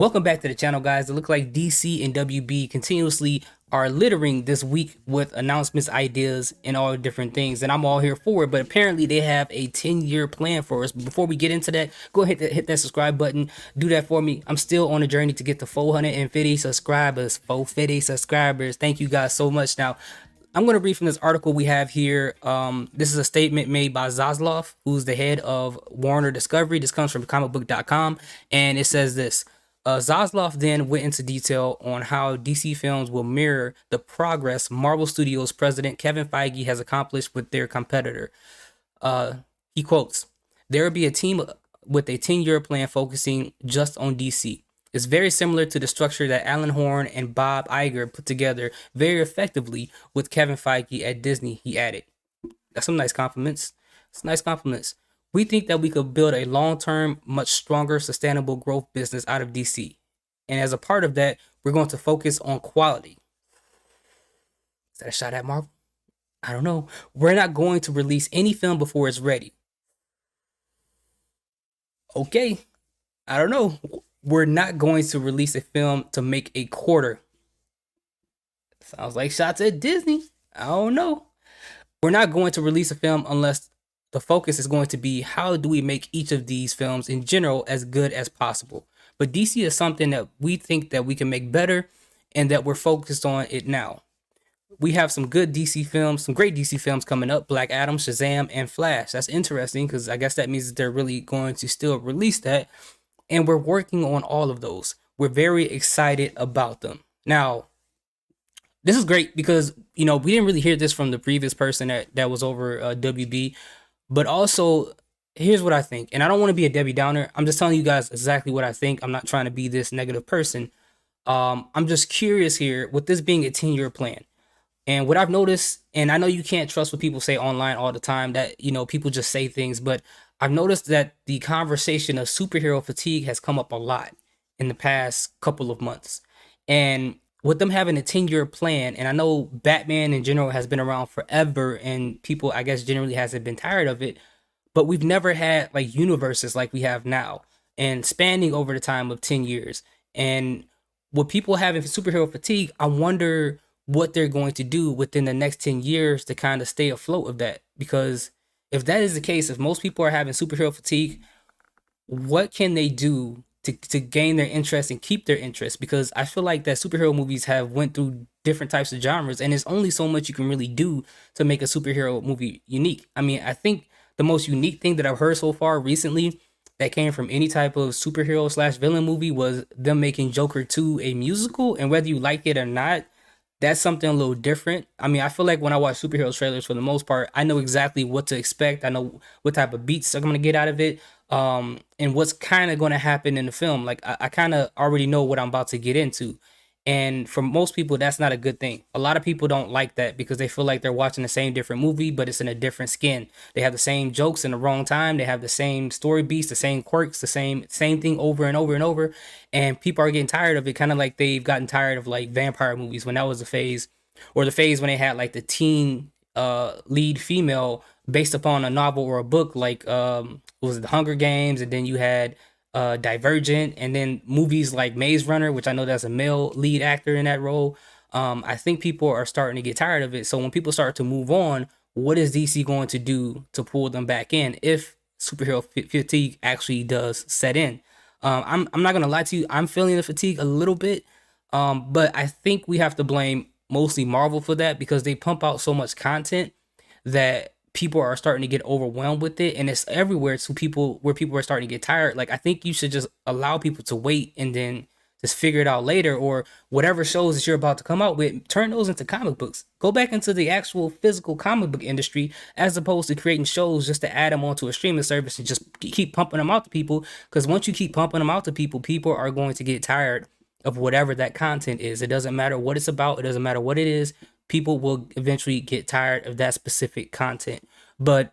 Welcome back to the channel, guys. It looks like DC and WB continuously are littering this week with announcements, ideas, and all different things. And I'm all here for it, but apparently they have a 10-year plan for us. Before we get into that, go ahead and hit that subscribe button. Do that for me. I'm still on a journey to get to 450 subscribers. 450 subscribers. Thank you guys so much. Now, I'm going to read from this article we have here. This is a statement made by Zaslav, who's the head of Warner Discovery. This comes from comicbook.com, and it says this. Zaslav then went into detail on how DC films will mirror the progress Marvel Studios president Kevin Feige has accomplished with their competitor. He quotes, "There will be a team with a 10-year plan focusing just on DC. It's very similar to the structure that Alan Horn and Bob Iger put together very effectively with Kevin Feige at Disney," he added. That's some nice compliments. It's nice compliments. "We think that we could build a long-term, much stronger, sustainable growth business out of DC. And as a part of that, we're going to focus on quality." Is that a shot at Marvel? I don't know. "We're not going to release any film before it's ready." Okay. I don't know. "We're not going to release a film to make a quarter." Sounds like shots at Disney. I don't know. "We're not going to release a film unless the focus is going to be how do we make each of these films in general as good as possible. But DC is something that we think that we can make better and that we're focused on it now. We have some good DC films, some great DC films coming up: Black Adam, Shazam, and Flash." That's interesting because I guess that means that they're really going to still release that. "And we're working on all of those. We're very excited about them." Now, this is great because, we didn't really hear this from the previous person that was over WB. But also, here's what I think. And I don't want to be a Debbie Downer. I'm just telling you guys exactly what I think. I'm not trying to be this negative person. I'm just curious here with this being a 10-year plan. And what I've noticed, and I know you can't trust what people say online all the time, that, people just say things, but I've noticed that the conversation of superhero fatigue has come up a lot in the past couple of months. And with them having a 10-year plan, and I know Batman in general has been around forever, and people, I guess, generally hasn't been tired of it, but we've never had like universes like we have now, and spanning over the time of 10 years. And with people having superhero fatigue, I wonder what they're going to do within the next 10 years to kind of stay afloat of that. Because if that is the case, if most people are having superhero fatigue, what can they do to gain their interest and keep their interest? Because I feel like that superhero movies have went through different types of genres, and there's only so much you can really do to make a superhero movie unique. I mean, I think the most unique thing that I've heard so far recently that came from any type of superhero slash villain movie was them making Joker 2 a musical. And whether you like it or not, that's something a little different. I mean, I feel like when I watch superhero trailers, for the most part, I know exactly what to expect. I know what type of beats I'm going to get out of it, and what's kind of going to happen in the film. Like, I kind of already know what I'm about to get into. And for most people, that's not a good thing. A lot of people don't like that because they feel like they're watching the same different movie, but it's in a different skin. They have the same jokes in the wrong time. They have the same story beats, the same quirks, the same thing over and over and over. And people are getting tired of it, kind of like they've gotten tired of like vampire movies when that was the phase, or the phase when they had like the teen lead female based upon a novel or a book, like was it the Hunger Games, and then you had Divergent, and then movies like Maze Runner, which I know there's a male lead actor in that role. I think people are starting to get tired of it. So when people start to move on, what is DC going to do to pull them back in if superhero fatigue actually does set in? I'm not gonna lie to you, I'm feeling the fatigue a little bit, but I think we have to blame mostly Marvel for that because they pump out so much content that people are starting to get overwhelmed with it, and it's everywhere to people where people are starting to get tired. Like, I think you should just allow people to wait and then just figure it out later, or whatever shows that you're about to come out with, turn those into comic books. Go back into the actual physical comic book industry as opposed to creating shows just to add them onto a streaming service and just keep pumping them out to people. Because once you keep pumping them out to people, people are going to get tired of whatever that content is. It doesn't matter what it's about. It doesn't matter what it is. People will eventually get tired of that specific content. But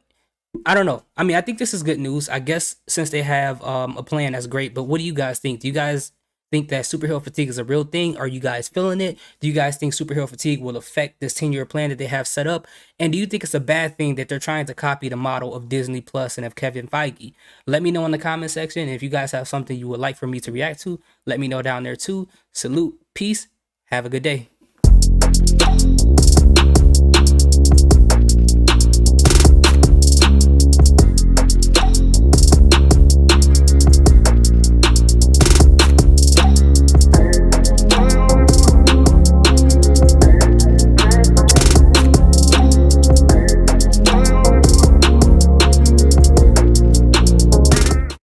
I don't know. I mean, I think this is good news. I guess since they have a plan, that's great. But what do you guys think? Do you guys think that superhero fatigue is a real thing? Are you guys feeling it? Do you guys think superhero fatigue will affect this 10-year plan that they have set up? And do you think it's a bad thing that they're trying to copy the model of Disney Plus and of Kevin Feige? Let me know in the comment section. And if you guys have something you would like for me to react to, let me know down there too. Salute, peace, have a good day.